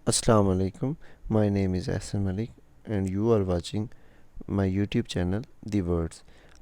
Assalamu alaikum. My name is Ahsan Malik and you are watching my YouTube channel The Words.